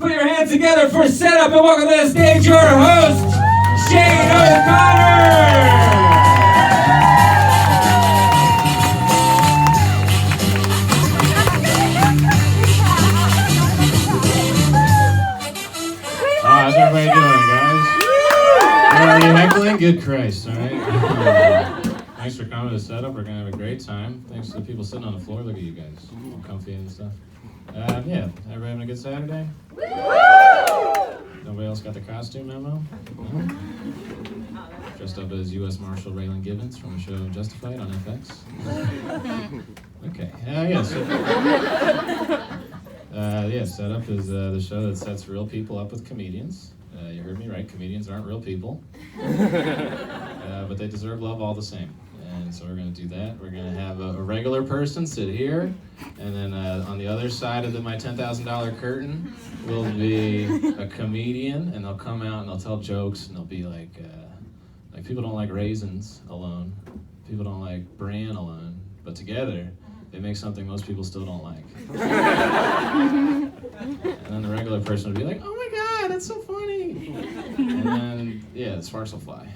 Put your hands together for Setup and welcome to the stage your host, Shane O'Connor! How's everybody doing, guys? Are you heckling? Good Christ, all right? Thanks for coming to Setup. We're going to have a great time. Thanks to the people sitting on the floor. Look at you guys. All comfy and stuff. Yeah, everybody having a good Saturday? Nobody else got the costume memo? No? Dressed up as U.S. Marshal Raylan Gibbons from the show Justified on FX? Okay, Setup is the show that sets real people up with comedians. You heard me right, comedians aren't real people. But they deserve love all the same. And so we're going to do that. We're going to have a regular person sit here, and then on the other side of my $10,000 curtain will be a comedian, and they'll come out and they'll tell jokes, and they'll be like people don't like raisins alone, people don't like bran alone, but together they make something most people still don't like. And then the regular person would be like, oh my God, that's so funny. And then, the sparks will fly.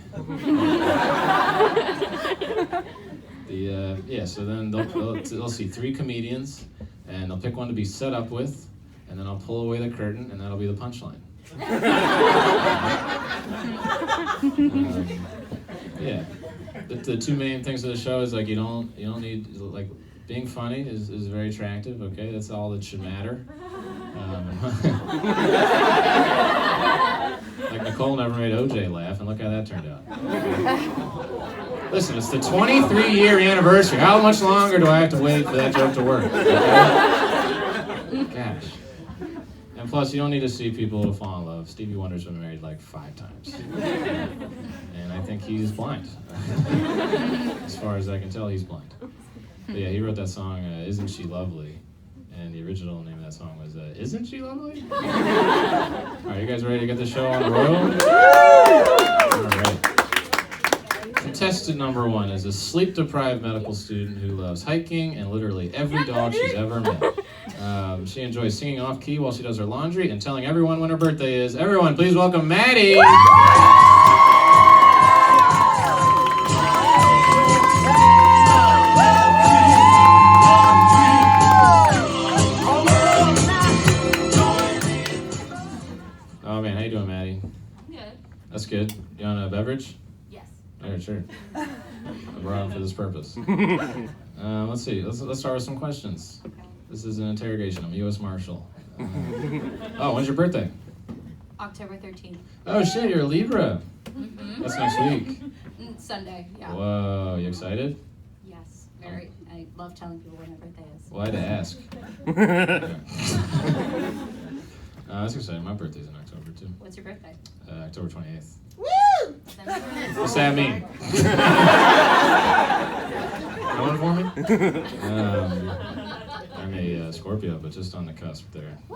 So then they'll see three comedians, and they'll pick one to be set up with, and then I'll pull away the curtain, and that'll be the punchline. The two main things of the show is like you don't need like being funny is very attractive. Okay, that's all that should matter. Like Nicole never made OJ laugh, and look how that turned out. Listen, it's the 23-year anniversary. How much longer do I have to wait for that joke to work? Okay? Gosh. And plus, you don't need to see people fall in love. Stevie Wonder's been married like 5 times. And I think he's blind. As far as I can tell, he's blind. But yeah, he wrote that song, Isn't She Lovely? And the original name of that song was, Isn't She Lovely? All right, you guys ready to get the show on the road? All right. Contestant number 1 is a sleep-deprived medical student who loves hiking and literally every dog she's ever met. She enjoys singing off-key while she does her laundry and telling everyone when her birthday is. Everyone, please welcome Maddie! Oh man, how you doing, Maddie? I'm good. That's good. You want a beverage? Yes. All right, sure. I brought them for this purpose. Let's see. Let's start with some questions. Okay. This is an interrogation. I'm a U.S. Marshal. When's your birthday? October 13th. Oh shit, you're a Libra. Mm-hmm. That's next week. Sunday, yeah. Whoa, you excited? Yes, very. I love telling people when my birthday is. Well, I had to ask. That's exciting. My birthday's in October too. What's your birthday? October 28th. Woo! What's that mean? Going for me? I'm a Scorpio, but just on the cusp there. I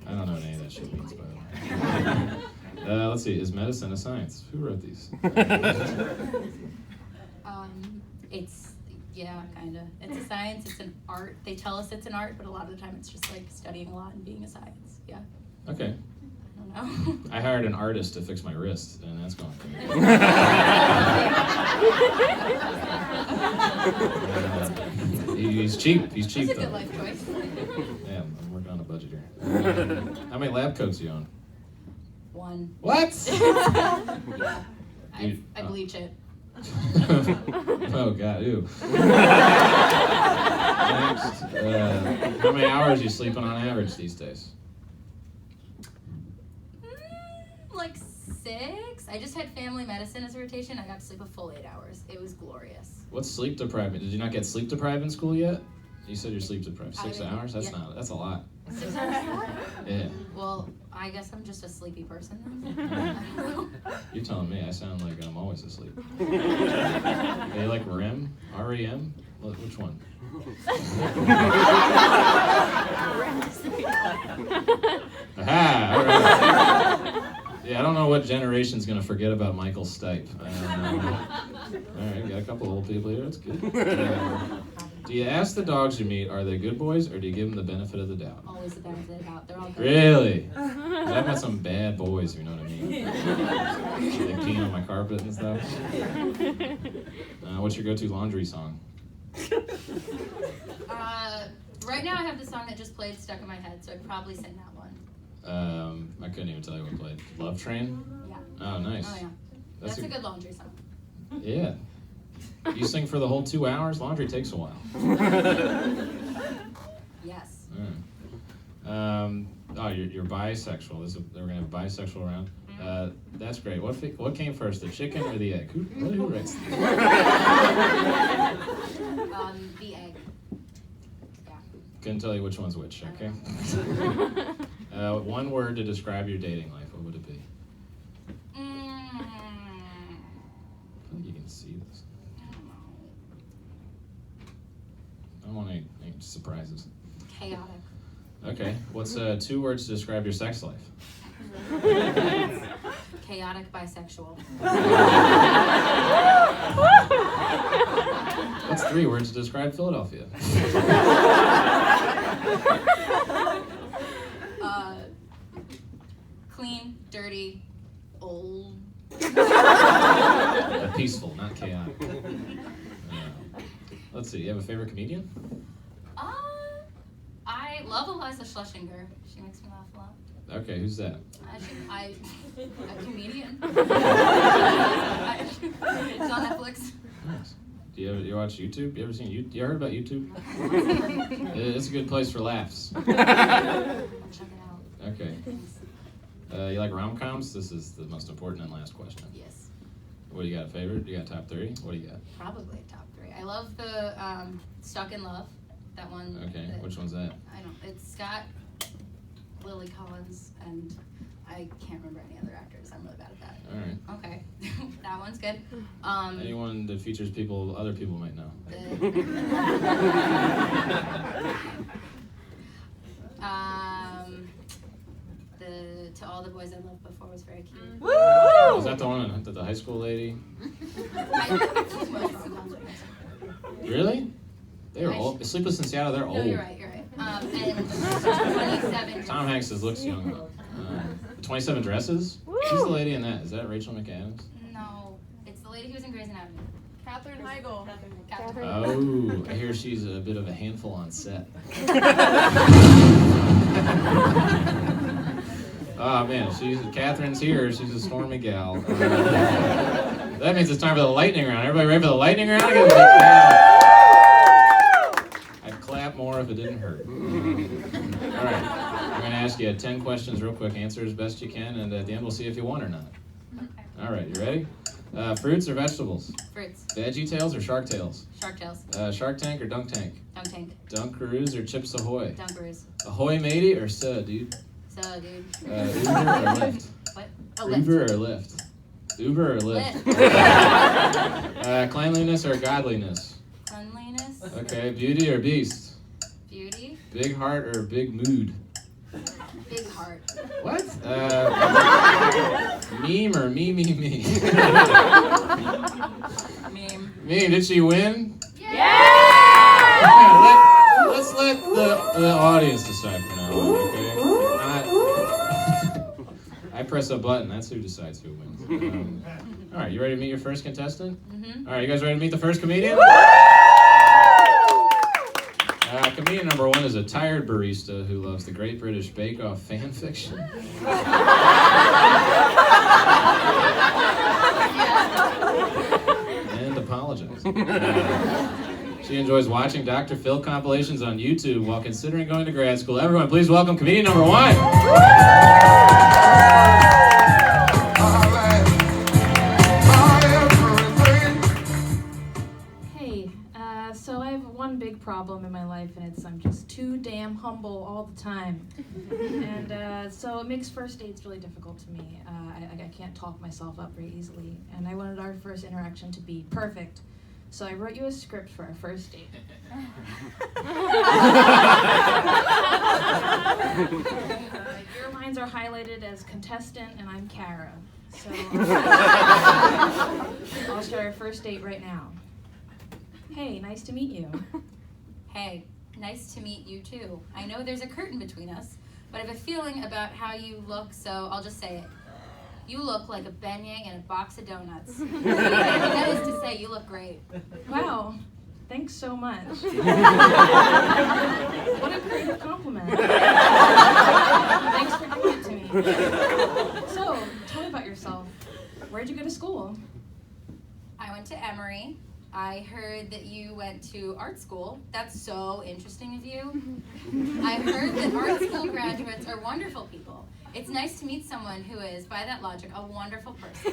don't know what any of that shit means, by the way. Let's see. Is medicine a science? Who wrote these? Kinda. It's a science. It's an art. They tell us it's an art, but a lot of the time it's just like studying a lot and being a science. Yeah. Okay. I don't know. I hired an artist to fix my wrist, and that's going for me. He's cheap. He's cheap, That's a though. good life choice. Yeah, I'm working on a budget here. How many lab coats do you own? 1. What? Yeah. I bleach it. Oh God, ew. Next, how many hours are you sleeping on average these days? Like 6. I just had family medicine as a rotation. I got to sleep a full 8 hours. It was glorious. What's sleep deprived? Did you not get sleep deprived in school yet? You said you're sleep deprived. 6 hours? That's yeah. that's a lot. 6 hours? Yeah. Well, I guess I'm just a sleepy person then. You're telling me. I sound like I'm always asleep. Yeah, you like REM? R-E-M? Which one? Aha! All right. Yeah, I don't know what generation's gonna forget about Michael Stipe. All right, we got a couple old people here. That's good. Do you ask the dogs you meet, are they good boys, or do you give them the benefit of the doubt? Always the benefit of the doubt. They're all good. Really? 'Cause I've met some bad boys, you know what I mean? They peeing on my carpet and stuff. What's your go-to laundry song? Right now I have the song that just played stuck in my head, so I'd probably sing that one. I couldn't even tell you what played. Love Train? Yeah. Oh, nice. Oh, yeah. That's a good laundry song. Yeah. You sing for the whole 2 hours? Laundry takes a while. Yes. You're bisexual. We're gonna have a bisexual round. That's great. What came first, the chicken or the egg? Who writes? The egg. Yeah. Couldn't tell you which one's which. Okay. One word to describe your dating life. What would it be? I think you can see this. I don't want any surprises. Chaotic. Okay. What's 2 words to describe your sex life? Chaotic bisexual. What's 3 words to describe Philadelphia? Clean, dirty, old. Peaceful, not chaotic. Let's see. You have a favorite comedian? I love Eliza Schlesinger. She makes me laugh a lot. Okay, who's that? A comedian. It's on Netflix. Nice. Do you watch YouTube? You heard about YouTube? It's a good place for laughs. I'll check it out. Okay. You like rom-coms? This is the most important and last question. Yes. What do you got, a favorite? You got top 3? What do you got? Probably top 3. I love the Stuck in Love. That one. Okay, which one's that? It's got Lily Collins, and I can't remember any other actors. I'm really bad at that. All right. Okay. That one's good. Anyone that features people other people might know. To All the Boys I Loved Before was very cute. Woo! Is that the one that the high school lady? Really? They're old. Sleepless in Seattle, they're old. No, you're right. And 27. Tom Hanks looks young though. 27 Dresses? Who's the lady in that? Is that Rachel McAdams? No, it's the lady who was in Grey's Anatomy. Katherine Heigl. Oh, I hear she's a bit of a handful on set. Oh man, Catherine's here. She's a stormy gal. That means it's time for the lightning round. Everybody ready for the lightning round? I'd clap more if it didn't hurt. All right, I'm gonna ask you 10 questions real quick. Answer as best you can, and at the end we'll see if you won or not. Okay. All right, you ready? Fruits or vegetables? Fruits. Veggie Tales or Shark Tales? Shark Tales. Shark Tank or Dunk Tank? Dunk Tank. Dunkaroos or Chips Ahoy? Dunkaroos. Ahoy matey or dude? So, dude. Uber or Lyft? What? Oh, Uber Lyft. or Lyft? Uber or Lyft? Lyft. Cleanliness or godliness? Cleanliness. Okay, beauty or beast? Beauty. Big heart or big mood? Big heart. What? Meme or me? Meme. Meme, did she win? Yeah! Let's let the audience decide from now on, okay? I press a button, that's who decides who wins. All right, you ready to meet your first contestant? Mm-hmm. All right, you guys ready to meet the first comedian? Comedian number 1 is a tired barista who loves the Great British Bake Off fan fiction. And apologizing. She enjoys watching Dr. Phil compilations on YouTube while considering going to grad school. Everyone, please welcome comedian number 1. So I have one big problem in my life, and it's I'm just too damn humble all the time. And so it makes first dates really difficult to me. I can't talk myself up very easily, and I wanted our first interaction to be perfect. So I wrote you a script for our first date. Your lines are highlighted as contestant, and I'm Kara. So I'll start our first date right now. Hey, nice to meet you. Hey, nice to meet you too. I know there's a curtain between us, but I have a feeling about how you look, so I'll just say it. You look like a beignet in a box of donuts. That is to say, you look great. Wow, thanks so much. What a creative compliment. Thanks for giving it to me. So, tell me about yourself. Where'd you go to school? I went to Emory. I heard that you went to art school. That's so interesting of you. I heard that art school graduates are wonderful people. It's nice to meet someone who is, by that logic, a wonderful person.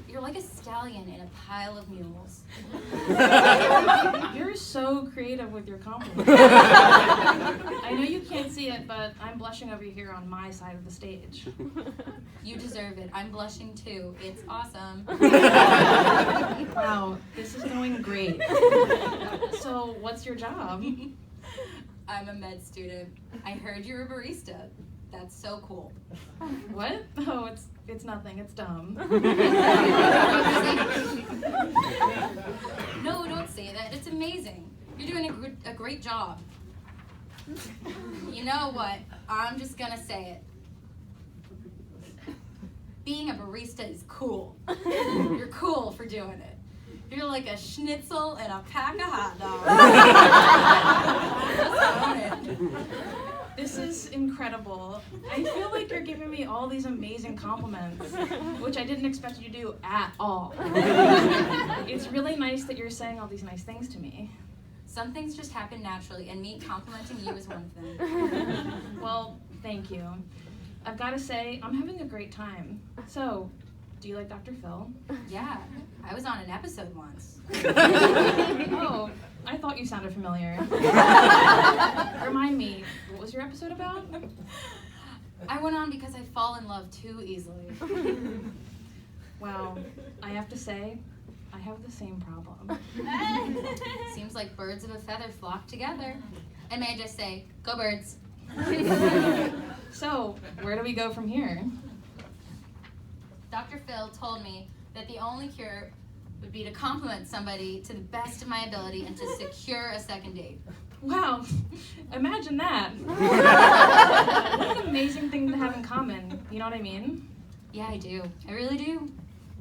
You're like a stallion in a pile of mules. You're so creative with your compliments. I know you can't see it, but I'm blushing over here on my side of the stage. You deserve it. I'm blushing too. It's awesome. Wow, this is going great. So, what's your job? I'm a med student. I heard you're a barista. That's so cool. What? Oh, it's nothing. It's dumb. No, don't say that. It's amazing. You're doing a great job. You know what? I'm just gonna say it. Being a barista is cool. You're cool for doing it. You're like a schnitzel and a pack of hot dogs. Just own it. This is incredible. I feel like you're giving me all these amazing compliments, which I didn't expect you to do at all. It's really nice that you're saying all these nice things to me. Some things just happen naturally, and me complimenting you is one of them. Well, thank you. I've got to say, I'm having a great time. So, do you like Dr. Phil? Yeah, I was on an episode once. Oh, I thought you sounded familiar. Remind me, what was your episode about? I went on because I fall in love too easily. Wow, I have to say, I have the same problem. Seems like birds of a feather flock together. And may I just say, go birds. So, where do we go from here? Dr. Phil told me that the only cure would be to compliment somebody to the best of my ability and to secure a second date. Wow, imagine that. What an amazing thing to have in common, you know what I mean? Yeah, I do. I really do.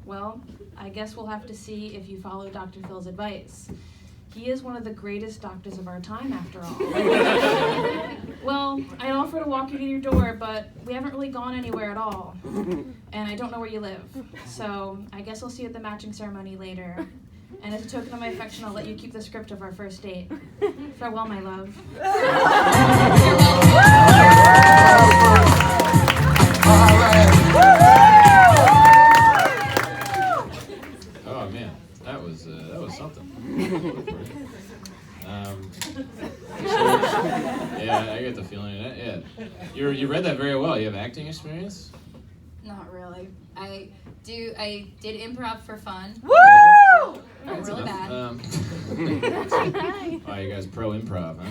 Well, I guess we'll have to see if you follow Dr. Phil's advice. He is one of the greatest doctors of our time, after all. Well, I'd offer to walk you to your door, but we haven't really gone anywhere at all. And I don't know where you live. So I guess I'll see you at the matching ceremony later. And as a token of my affection, I'll let you keep the script of our first date. Farewell, my love. Oh man, that was something. Yeah, I get the feeling. Yeah, you read that very well. You have acting experience? Not really. I did improv for fun. Woo! Not really bad. Oh, you guys pro improv, huh?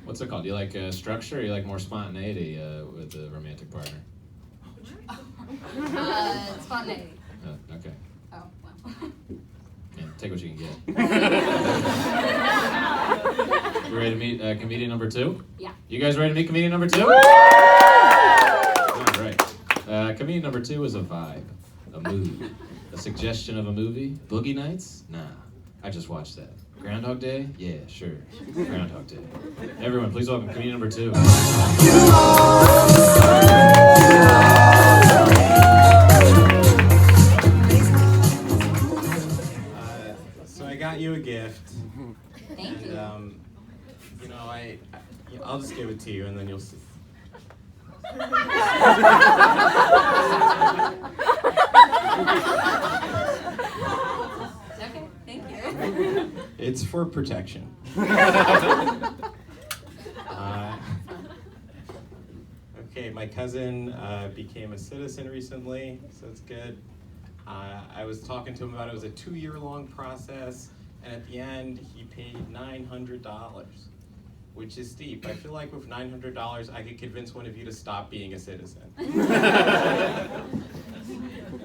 What's it called? Do you like structure, or you like more spontaneity with a romantic partner? Spontaneity. Okay. Oh, well. Yeah, take what you can get. You ready to meet comedian number 2? Yeah. You guys ready to meet comedian number 2? All right. Comedian number 2 is a vibe, a mood, a suggestion of a movie. Boogie Nights? Nah, I just watched that. Groundhog Day? Yeah, sure. Groundhog Day. Everyone, please welcome comedian number 2. So I got you a gift. Thank you. And, I'll just give it to you, and then you'll see. Okay, thank you. It's for protection. Okay, my cousin became a citizen recently, so it's good. I was talking to him about it. It was a 2-year-long process, and at the end, he paid $900, which is steep. I feel like with $900, I could convince one of you to stop being a citizen.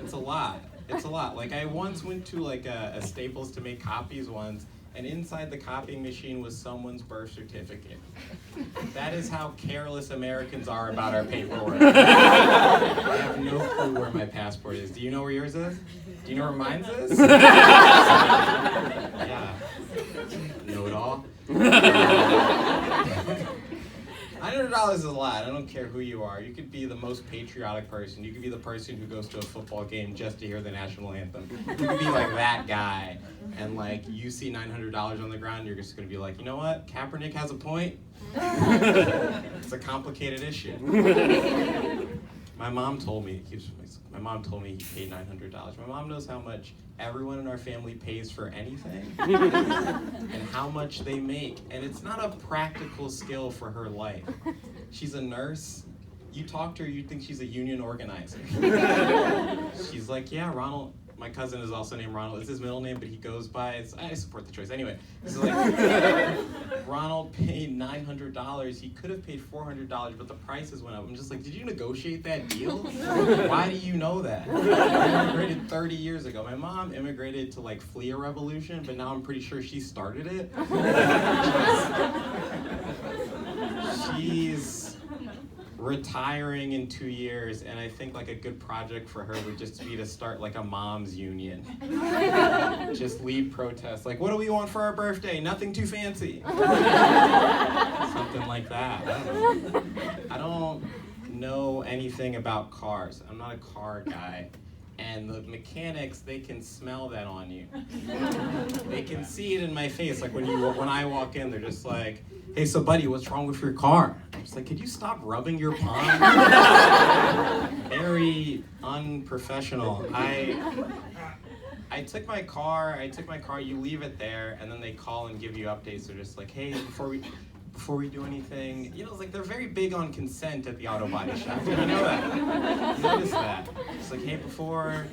It's a lot. It's a lot. Like, I once went to like a Staples to make copies once, and inside the copying machine was someone's birth certificate. That is how careless Americans are about our paperwork. I have no clue where my passport is. Do you know where yours is? Do you know where mine's is? Yeah. Know it all? $100 is a lot. I don't care who you are. You could be the most patriotic person. You could be the person who goes to a football game just to hear the national anthem. You could be like that guy. And like you see $900 on the ground, you're just gonna be like, you know what? Kaepernick has a point. It's a complicated issue. My mom told me he paid $900. My mom knows how much everyone in our family pays for anything and how much they make. And it's not a practical skill for her life. She's a nurse. You talk to her, you'd think she's a union organizer. She's like, yeah, Ronald. My cousin is also named Ronald. It's his middle name, but he goes by, I support the choice. Anyway, so like, Ronald paid $900. He could have paid $400, but the prices went up. I'm just like, did you negotiate that deal? Why do you know that? I immigrated 30 years ago. My mom immigrated to like flee a revolution, but now I'm pretty sure she started it. She's retiring in 2 years, and I think like a good project for her would just be to start like a mom's union. Just lead protests. Like, what do we want for our birthday? Nothing too fancy. Something like that. I don't know anything about cars. I'm not a car guy. And the mechanics, they can smell that on you. They can see it in my face. Like when I walk in, they're just like, hey, so buddy, what's wrong with your car? I'm just like, could you stop rubbing your palm? Very unprofessional. I took my car, you leave it there, and then they call and give you updates. They're just like, hey, before we do anything, you know, it's like they're very big on consent at the auto body shop. You know that? You notice that? It's like, hey, before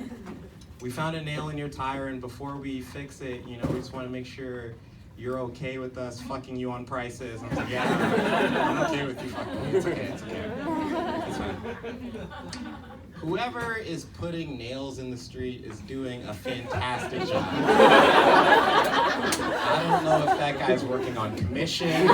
we found a nail in your tire, and before we fix it, you know, we just want to make sure you're okay with us fucking you on prices. I was like, yeah, I'm okay with you fucking me. It's okay. It's fine. Whoever is putting nails in the street is doing a fantastic job. I don't know if that guy's working on commission.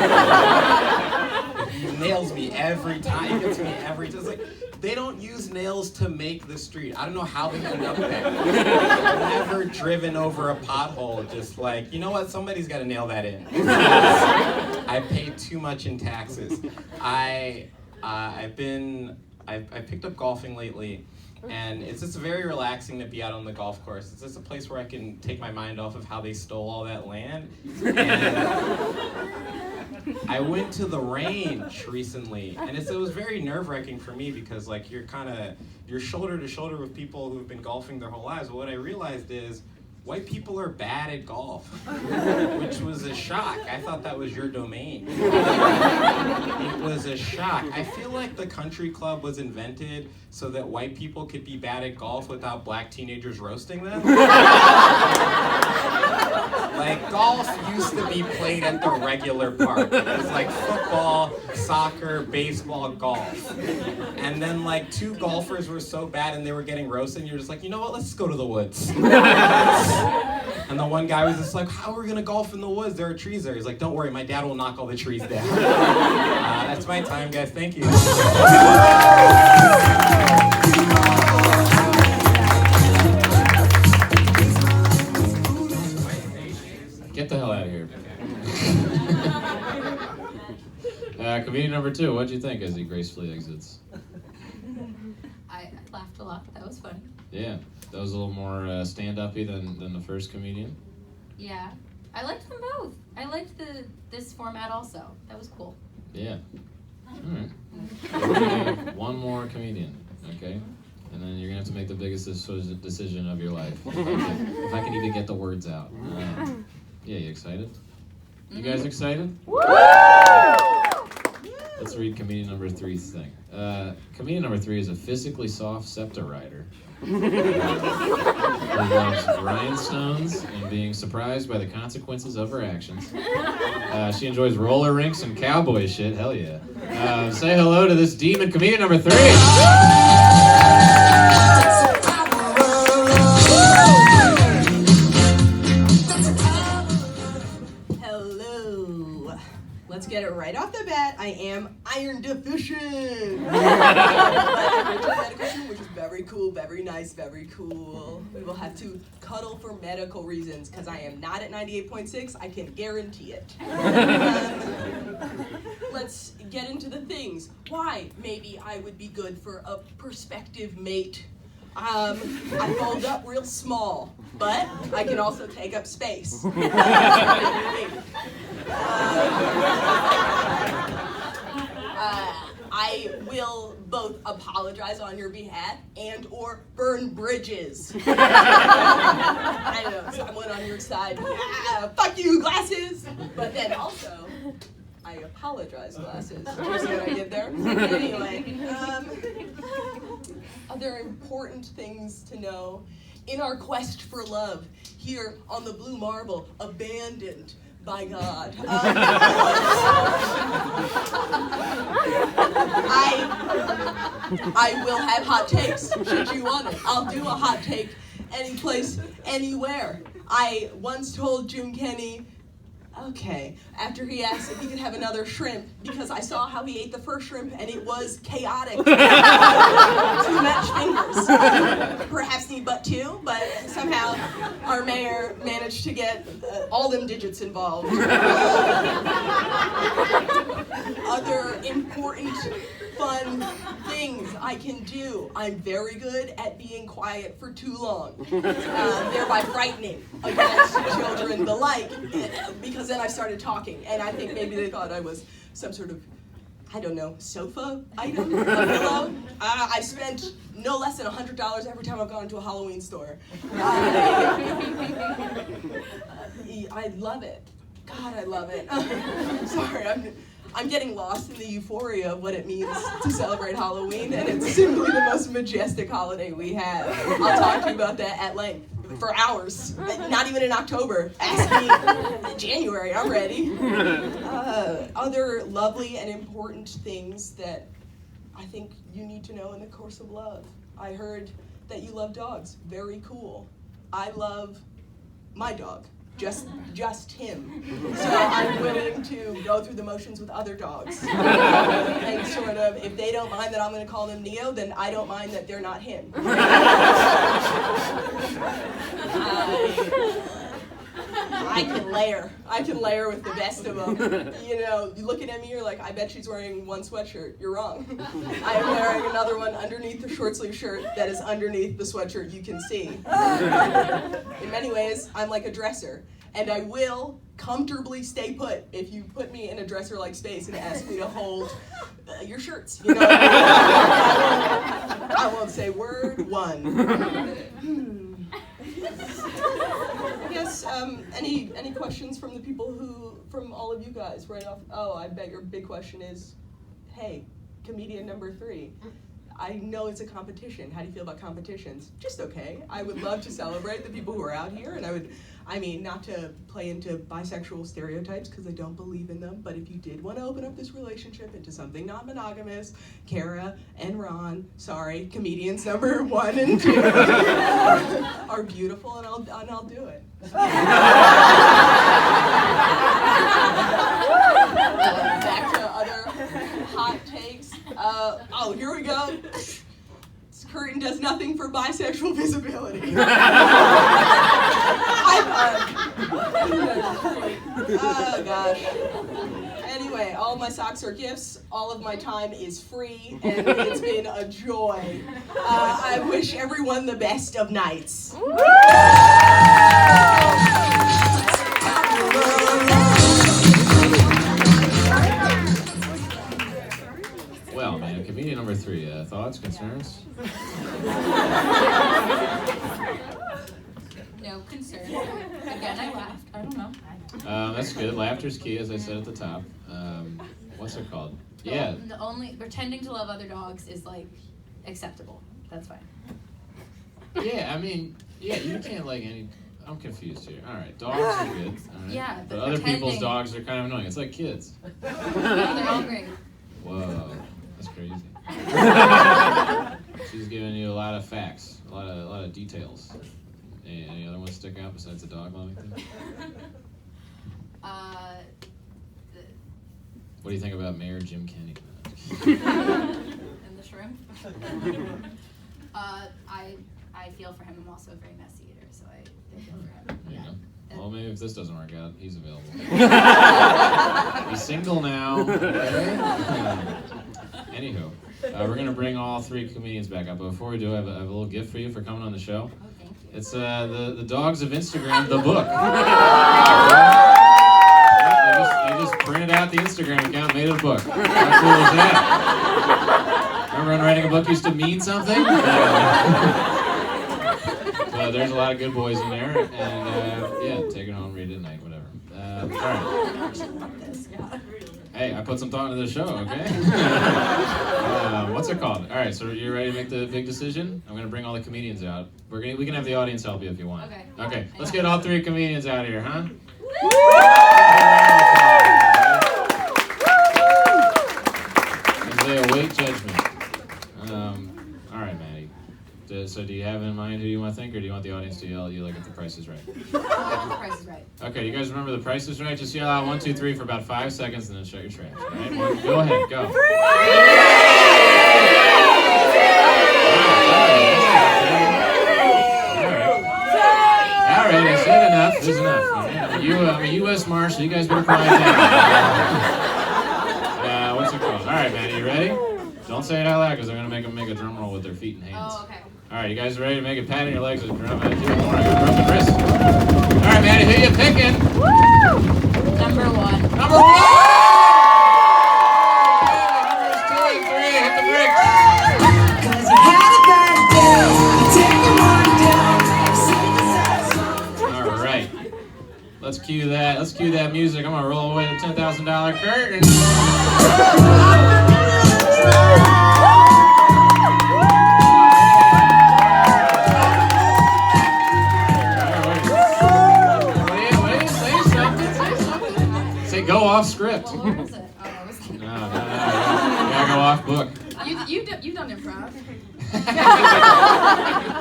He nails me every time. He gets me every time. It's like, they don't use nails to make the street. I don't know how they end up there. I've never driven over a pothole just like, you know what, somebody's got to nail that in. I pay too much in taxes. I picked up golfing lately, and it's just very relaxing to be out on the golf course. It's just a place where I can take my mind off of how they stole all that land. And I went to the range recently, and it was very nerve-wracking for me because like you're shoulder to shoulder with people who've been golfing their whole lives. But what I realized is white people are bad at golf, which was a shock. I thought that was your domain. It was a shock. I feel like the country club was invented so that white people could be bad at golf without black teenagers roasting them. Like, golf used to be played at the regular park. It was like football, soccer, baseball, golf. And then like two golfers were so bad and they were getting roasted, and you're just like, you know what, let's just go to the woods. And the one guy was just like, how are we gonna golf in the woods? There are trees there. He's like, don't worry, my dad will knock all the trees down. That's my time, guys. Thank you. Get the hell out of here. Comedian number 2, what'd you think as he gracefully exits? I laughed a lot. That was fun. Yeah, that was a little more stand-up-y than the first comedian. Yeah, I liked them both. I liked this format also. That was cool. Yeah. All right. One more comedian, okay? And then you're gonna have to make the biggest decision of your life. If I can even get the words out. Yeah, you excited? You guys excited? Woo! Let's read comedian number 3's thing. Comedian number 3 is a physically soft SEPTA rider. Who loves rhinestones and being surprised by the consequences of her actions. She enjoys roller rinks and cowboy shit. Hell yeah. Say hello to this demon comedian number 3. right off the bat, I am iron deficient. Medical condition, which is very cool, very nice, very cool. We will have to cuddle for medical reasons because I am not at 98.6. I can guarantee it. Let's get into the things. Why maybe I would be good for a prospective mate. I fold up real small, but I can also take up space. I will both apologize on your behalf and or burn bridges. I know, someone on your side, fuck you, glasses! But then also, I apologize, glasses. Did you see what I did there? Anyway, other important things to know. In our quest for love, here on the blue marble, abandoned by God. I will have hot takes, should you want it. I'll do a hot take any place, anywhere. I once told Jim Kenny, okay, after he asked if he could have another shrimp, because I saw how he ate the first shrimp and it was chaotic. Too much fingers. Perhaps need but two, but somehow our mayor managed to get all them digits involved. Other important fun things I can do. I'm very good at being quiet for too long, thereby frightening against children the like, because then I started talking, and I think maybe they thought I was some sort of, I don't know, sofa item, a pillow. I spent no less than $100 every time I've gone to a Halloween store. I love it. God, I love it. Sorry, I'm getting lost in the euphoria of what it means to celebrate Halloween, and it's simply the most majestic holiday we have. I'll talk to you about that at length for hours. Not even in October. Ask me in January, I'm ready. Other lovely and important things that I think you need to know in the course of love. I heard that you love dogs. Very cool. I love my dog. Just him. So I'm willing to go through the motions with other dogs. And sort of, if they don't mind that I'm going to call them Neo, then I don't mind that they're not him. I can layer. I can layer with the best of them. You know, you look at Emmy, you're like, I bet she's wearing one sweatshirt. You're wrong. I am wearing another one underneath the short sleeve shirt that is underneath the sweatshirt you can see. In many ways, I'm like a dresser. And I will comfortably stay put if you put me in a dresser-like space and ask me to hold your shirts. You know, I won't say word one. Yes, any questions from the people from all of you guys right off? Oh, I bet your big question is, hey, comedian number 3. I know it's a competition. How do you feel about competitions? Just okay. I would love to celebrate the people who are out here, and not to play into bisexual stereotypes because I don't believe in them, but if you did want to open up this relationship into something not monogamous, Kara and Ron, sorry, comedians number 1 and 2 are beautiful, and I'll do it. Back to other hot takes. Oh, here we go. This curtain does nothing for bisexual visibility. Oh, gosh. Anyway, all my socks are gifts. All of my time is free, and it's been a joy. I wish everyone the best of nights. Well, man, comedian number 3, thoughts, concerns? No concern. Again, I laughed. I don't know. That's good. Laughter's key, as I said at the top. What's it called? Yeah. The only pretending to love other dogs is like acceptable. That's fine. Yeah, I mean, yeah, you can't like any. I'm confused here. All right, dogs are good. All right. Yeah, but other people's dogs are kind of annoying. It's like kids. No, they're all great. Whoa, that's crazy. She's giving you a lot of facts, a lot of details. Any other ones stick out besides the dog loving thing? What do you think about Mayor Jim Kenney? And the shrimp. I feel for him. I'm also a very messy eater, so I feel for him. There you Yeah. go. Well, maybe if this doesn't work out, he's available. He's single now. Okay? Anywho, we're gonna bring all 3 comedians back up. But before we do, I have a little gift for you for coming on the show. Oh, thank you. It's the Dogs of Instagram, the book. They just printed out the Instagram account, made it a book. How cool is that? Remember when writing a book used to mean something? So there's a lot of good boys in there, and yeah, take it home, read it at night, whatever. All right. Hey, I put some thought into the show, okay? What's it called? All right, so you ready to make the big decision? I'm gonna bring all the comedians out. We can have the audience help you if you want. Okay. Okay, let's get all 3 comedians out here, huh? As they await judgment. All right, Maddie. So do you have in mind who you want to think, or do you want the audience to yell at you like if the price is right? The Price is Right. Okay, you guys remember the price is right? Just yell out 1, 2, 3 for about 5 seconds and then shut your trash. All right? Go ahead, go. All right, I said enough. There's enough. I'm a U.S. Marshal. You guys better quiet down. What's it called? All right, Maddie, you ready? Don't say it out loud because I'm going to make them make a drum roll with their feet and hands. Oh, okay. All right, you guys ready to make it patting your legs with a drum? Do it more. I got broken wrist. All right, Maddie, who you picking? Number 1. Number 1! Numbers 2 and 3, hit the brakes. All right, let's cue that. Let's cue that music. I'm gonna roll away the $10,000 curtain. Go off script. Well, what was it? Oh, I was No. You gotta go off book. You've done improv.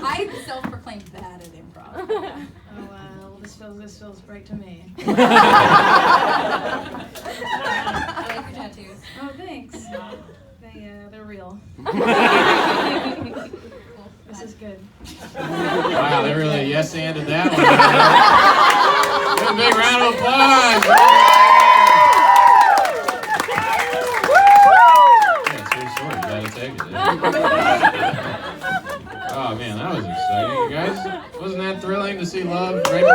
I'm self-proclaimed bad at improv. Oh well, this feels great to me. I like your tattoos. Oh, thanks. They're real. This is good. Wow, they really yes-anded that one. Give a big round of applause. Yeah, it's pretty short. You gotta take it. Oh man, that was exciting, you guys. Wasn't that thrilling to see love right before your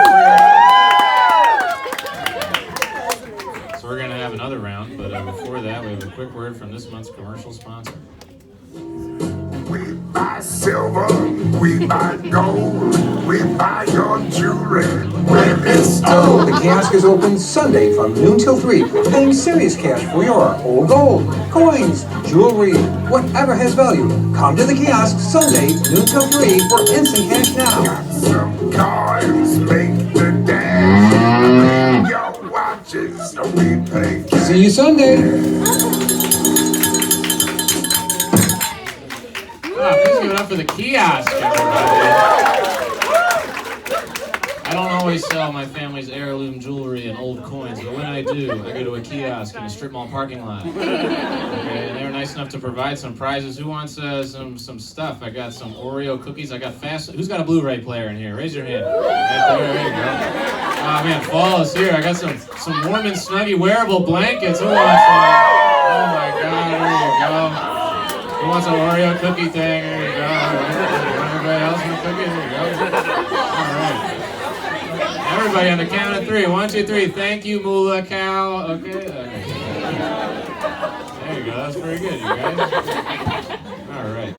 eyes? So we're gonna have another round, but before that, we have a quick word from this month's commercial sponsor. We buy silver, we buy gold, we buy your jewelry when it's old. The kiosk is open Sunday from noon till 3, paying serious cash for your old gold, coins, jewelry, whatever has value. Come to the kiosk Sunday, noon till 3 for instant cash now. Got some cars, make the dash. Bring your watches, so we pay cash. See you Sunday. Please give it up for the kiosk, everybody. I don't always sell my family's heirloom jewelry and old coins, but when I do, I go to a kiosk in a strip mall parking lot. Okay, and they were nice enough to provide some prizes. Who wants some stuff? I got some Oreo cookies. I got fast. Who's got a Blu-ray player in here? Raise your hand. Right there you go. Oh man, fall is here. I got some warm and snuggy wearable blankets. Who wants one? Oh my God, there you go. Who wants an Oreo cookie thing? There you go. Everybody else want a cookie? There you go. All right. Everybody on the count of 3. 1, 2, 3. Thank you, Moolah Cow. Okay. There you go. That's pretty good, you guys.